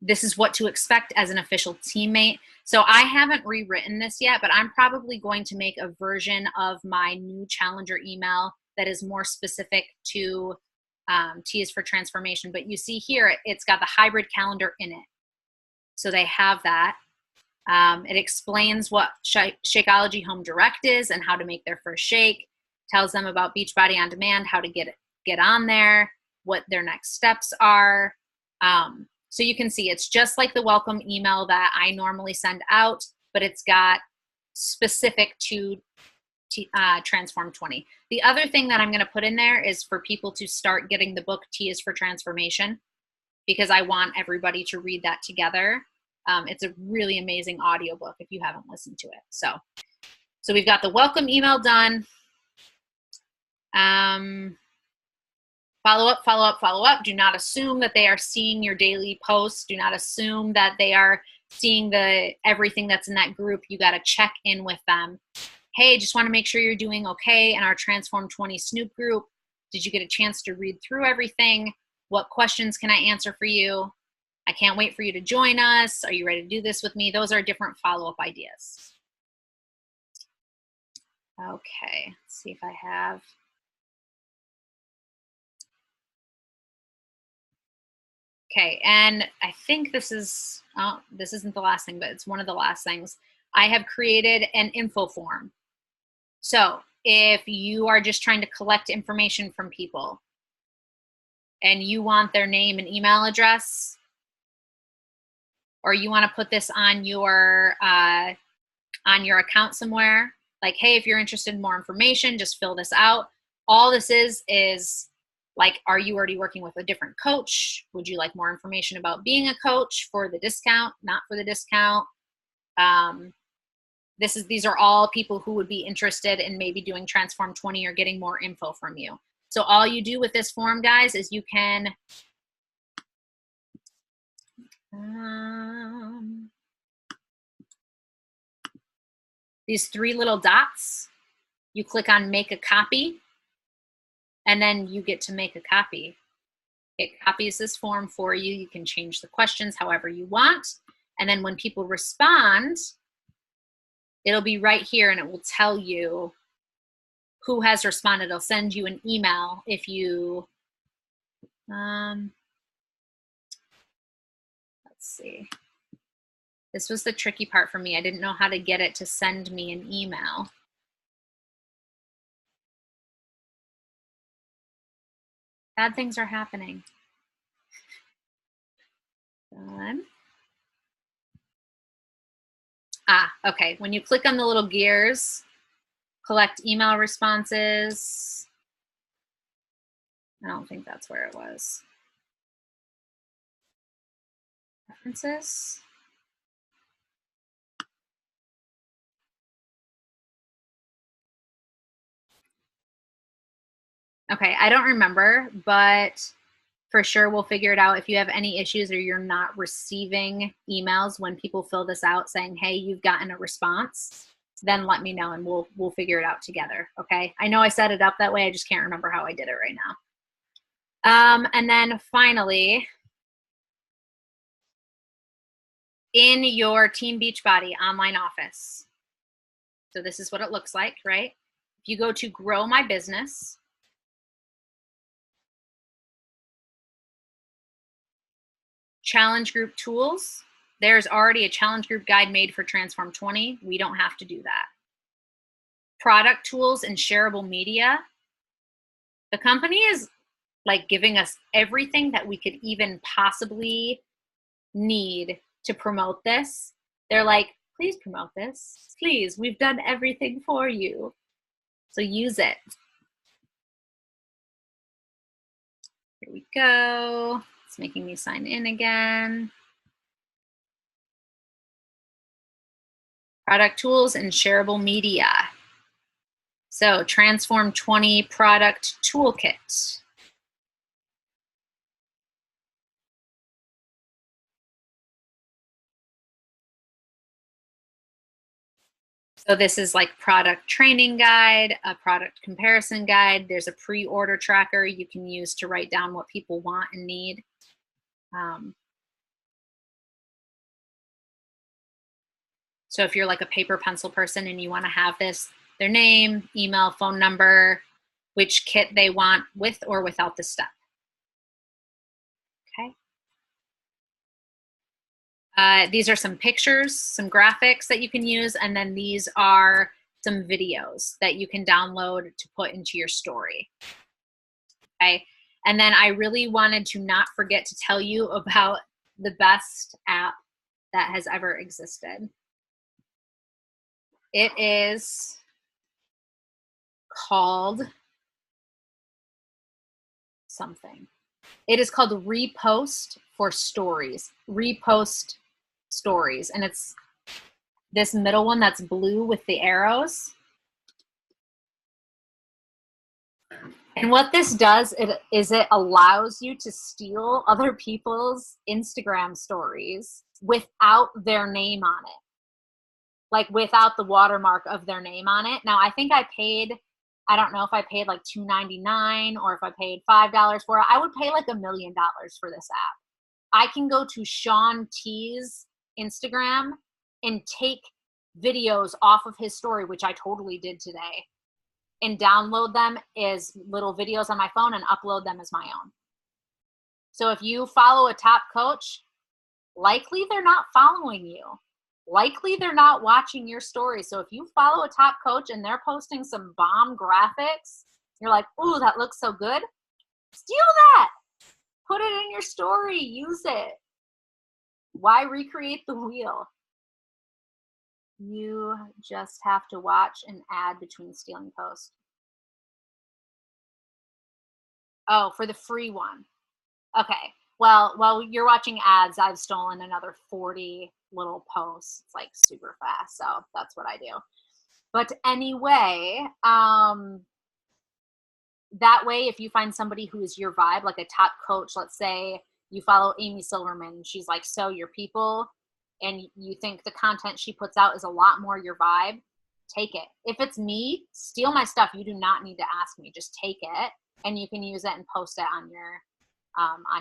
this is what to expect as an official teammate. So I haven't rewritten this yet, but I'm probably going to make a version of my new challenger email that is more specific to T is for transformation. But you see here, it's got the hybrid calendar in it. So they have that. It explains what Shakeology Home Direct is and how to make their first shake. Tells them about Beachbody On Demand, how to get on there, what their next steps are. So you can see it's just like the welcome email that I normally send out, but it's got specific to Transform 20. The other thing that I'm going to put in there is for people to start getting the book T is for Transformation, because I want everybody to read that together. It's a really amazing audiobook if you haven't listened to it. So we've got the welcome email done. Follow up, follow up, follow up. Do not assume that they are seeing your daily posts. Do not assume that they are seeing everything that's in that group. You got to check in with them. Hey, just want to make sure you're doing okay in our Transform 20 Snoop group. Did you get a chance to read through everything? What questions can I answer for you? I can't wait for you to join us. Are you ready to do this with me? Those are different follow-up ideas. Okay, let's see if I have. Okay, and I think this isn't the last thing, but it's one of the last things. I have created an info form. So if you are just trying to collect information from people and you want their name and email address, or you want to put this on your account somewhere, like, hey, if you're interested in more information, just fill this out. All this is like, are you already working with a different coach? Would you like more information about being a coach for the discount, not for the discount? These are all people who would be interested in maybe doing Transform 20 or getting more info from you. So all you do with this form, guys, is you can these three little dots, you click on make a copy, and then you get to make a copy. It copies this form for you. You can change the questions however you want. And then when people respond, it'll be right here and it will tell you who has responded. It'll send you an email if you, let's see. This was the tricky part for me. I didn't know how to get it to send me an email. Bad things are happening. Done. Okay. When you click on the little gears, collect email responses. I don't think that's where it was. References. Okay, I don't remember, but for sure we'll figure it out. If you have any issues or you're not receiving emails when people fill this out saying, hey, you've gotten a response, then let me know and we'll figure it out together, okay? I know I set it up that way. I just can't remember how I did it right now. And then finally, in your Team Beachbody online office. So this is what it looks like, right? If you go to Grow My Business, Challenge Group Tools, there's already a challenge group guide made for Transform 20. We don't have to do that. Product tools and shareable media. The company is like giving us everything that we could even possibly need to promote this. They're like, please promote this. Please, we've done everything for you. So use it. Here we go. It's making me sign in again. Product tools and shareable media. So Transform 20 product toolkit. So this is like product training guide, a product comparison guide. There's a pre-order tracker you can use to write down what people want and need. So if you're like a paper pencil person and you want to have this, their name, email, phone number, which kit they want with or without the step. Okay. These are some pictures, some graphics that you can use, and then these are some videos that you can download to put into your story. Okay. And then I really wanted to not forget to tell you about the best app that has ever existed. It is called something. It is called Repost for Stories. Repost Stories. And it's this middle one that's blue with the arrows. And what this does is it allows you to steal other people's Instagram stories without their name on it. Like without the watermark of their name on it. Now, I think I don't know if I paid like $2.99 or if I paid $5 for it. I would pay like $1 million for this app. I can go to Sean T's Instagram and take videos off of his story, which I totally did today, and download them as little videos on my phone and upload them as my own. So if you follow a top coach, likely they're not following you. Likely they're not watching your story. So if you follow a top coach and they're posting some bomb graphics, you're like, ooh, that looks so good. Steal that. Put it in your story. Use it. Why recreate the wheel? You just have to watch an ad between stealing posts. Oh, for the free one. Okay. Well, while you're watching ads, I've stolen another 40 little posts. It's like super fast. So that's what I do. But anyway, that way, if you find somebody who is your vibe, like a top coach, let's say you follow Amy Silverman, she's like, so your people, and you think the content she puts out is a lot more your vibe, take it. If it's me, steal my stuff. You do not need to ask me. Just take it, and you can use it and post it on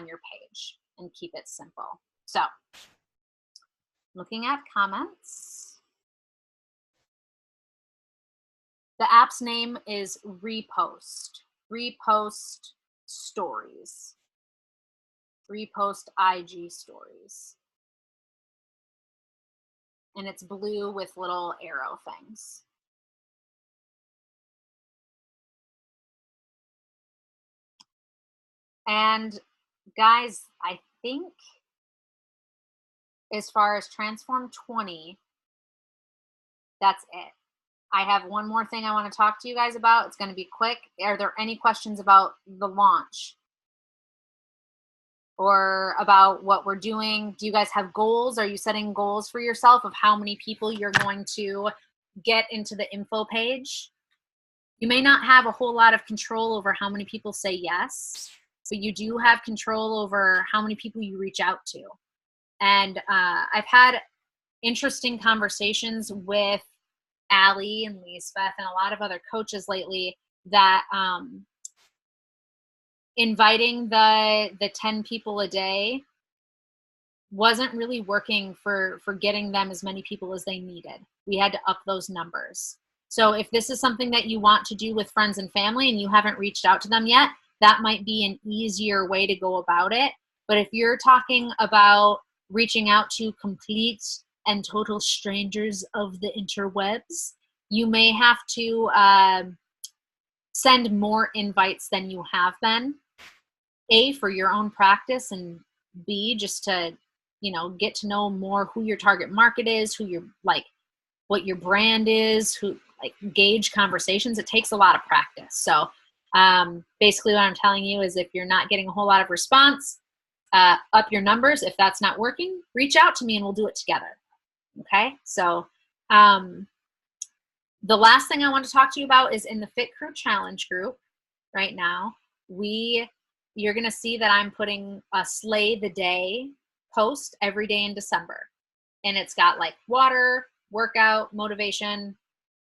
your page and keep it simple. So looking at comments, the app's name is Repost Stories, Repost IG Stories, and it's blue with little arrow things. And guys, I think as far as Transform 20, that's it. I have one more thing I want to talk to you guys about. It's going to be quick. Are there any questions about the launch or about what we're doing? Do you guys have goals? Are you setting goals for yourself of how many people you're going to get into the info page? You may not have a whole lot of control over how many people say yes, but you do have control over how many people you reach out to. And I've had interesting conversations with Allie and Lisbeth and a lot of other coaches lately that inviting the 10 people a day wasn't really working for getting them as many people as they needed. We had to up those numbers. So if this is something that you want to do with friends and family and you haven't reached out to them yet, that might be an easier way to go about it. But if you're talking about reaching out to complete and total strangers of the interwebs, you may have to send more invites than you have been. A, for your own practice, and B, just to, get to know more who your target market is, who you're like, what your brand is, who gauge conversations. It takes a lot of practice. So basically what I'm telling you is if you're not getting a whole lot of response, up your numbers. If that's not working, reach out to me and we'll do it together. Okay. So the last thing I want to talk to you about is in the Fit Crew Challenge group right now, you're going to see that I'm putting a Slay the Day post every day in December. And it's got like water, workout, motivation,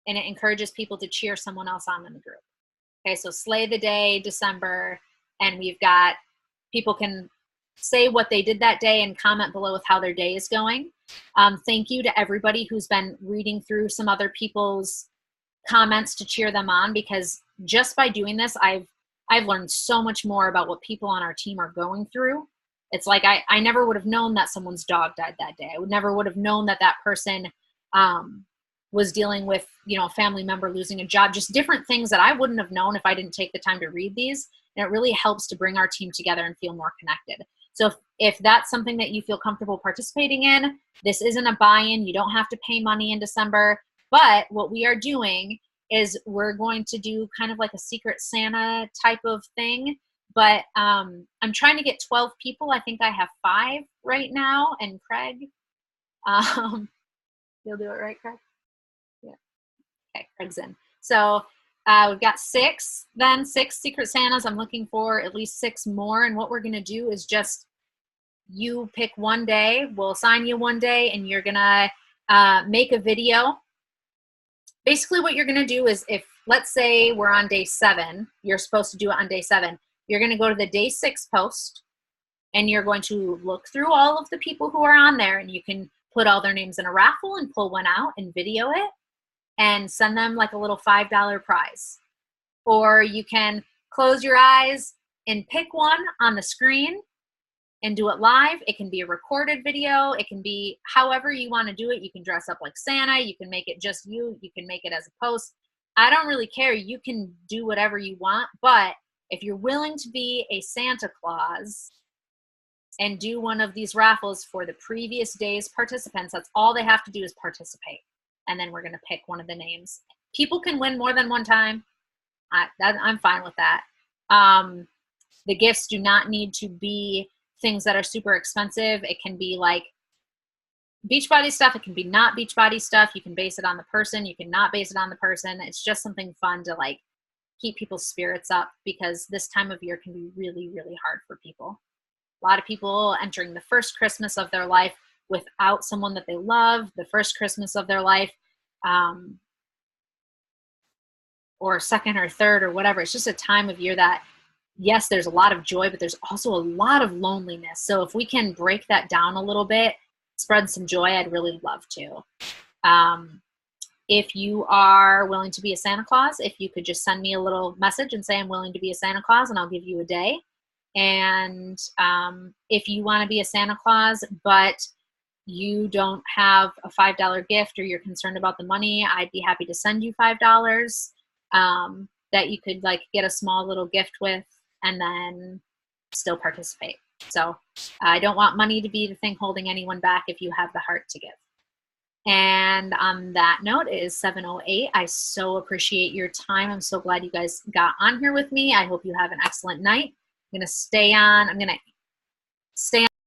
and it encourages people to cheer someone else on in the group. Okay, so Slay the Day, December, and we've got people can say what they did that day and comment below with how their day is going. Thank you to everybody who's been reading through some other people's comments to cheer them on, because just by doing this, I've learned so much more about what people on our team are going through. It's like I never would have known that someone's dog died that day. I never would have known that that person was dealing with, you know, a family member losing a job, just different things that I wouldn't have known if I didn't take the time to read these. And it really helps to bring our team together and feel more connected. So if that's something that you feel comfortable participating in, this isn't a buy-in. You don't have to pay money in December. But what we are doing is we're going to do kind of like a Secret Santa type of thing. But I'm trying to get 12 people. I think I have 5 right now. And Craig, you'll do it, right, Craig? Yeah. Okay, Craig's in. So we've got 6 Secret Santas. I'm looking for at least 6 more. And what we're going to do is just, you pick one day. We'll assign you one day, and you're going to make a video. Basically what you're going to do is, if, let's say we're on day 7, you're supposed to do it on day 7. You're going to go to the day 6 post, and you're going to look through all of the people who are on there, and you can put all their names in a raffle and pull one out and video it and send them like a little $5 prize. Or you can close your eyes and pick one on the screen and do it live. It can be a recorded video. It can be however you want to do it. You can dress up like Santa. You can make it just you. You can make it as a post. I don't really care. You can do whatever you want. But if you're willing to be a Santa Claus and do one of these raffles for the previous day's participants, that's all they have to do is participate. And then we're going to pick one of the names. People can win more than one time. I'm fine with that. The gifts do not need to be things that are super expensive. It can be like Beachbody stuff. It can be not Beachbody stuff. You can base it on the person. You can not base it on the person. It's just something fun to like keep people's spirits up, because this time of year can be really, really hard for people. A lot of people entering the first Christmas of their life without someone that they love, the first Christmas of their life, or second or third or whatever. It's just a time of year that, yes, there's a lot of joy, but there's also a lot of loneliness. So if we can break that down a little bit, spread some joy, I'd really love to. If you are willing to be a Santa Claus, if you could just send me a little message and say I'm willing to be a Santa Claus, and I'll give you a day. And if you want to be a Santa Claus, but you don't have a $5 gift, or you're concerned about the money, I'd be happy to send you $5 that you could like get a small little gift with, and then still participate. So I don't want money to be the thing holding anyone back if you have the heart to give. And on that note, it is 7:08. I so appreciate your time. I'm so glad you guys got on here with me. I hope you have an excellent night. I'm going to stay on.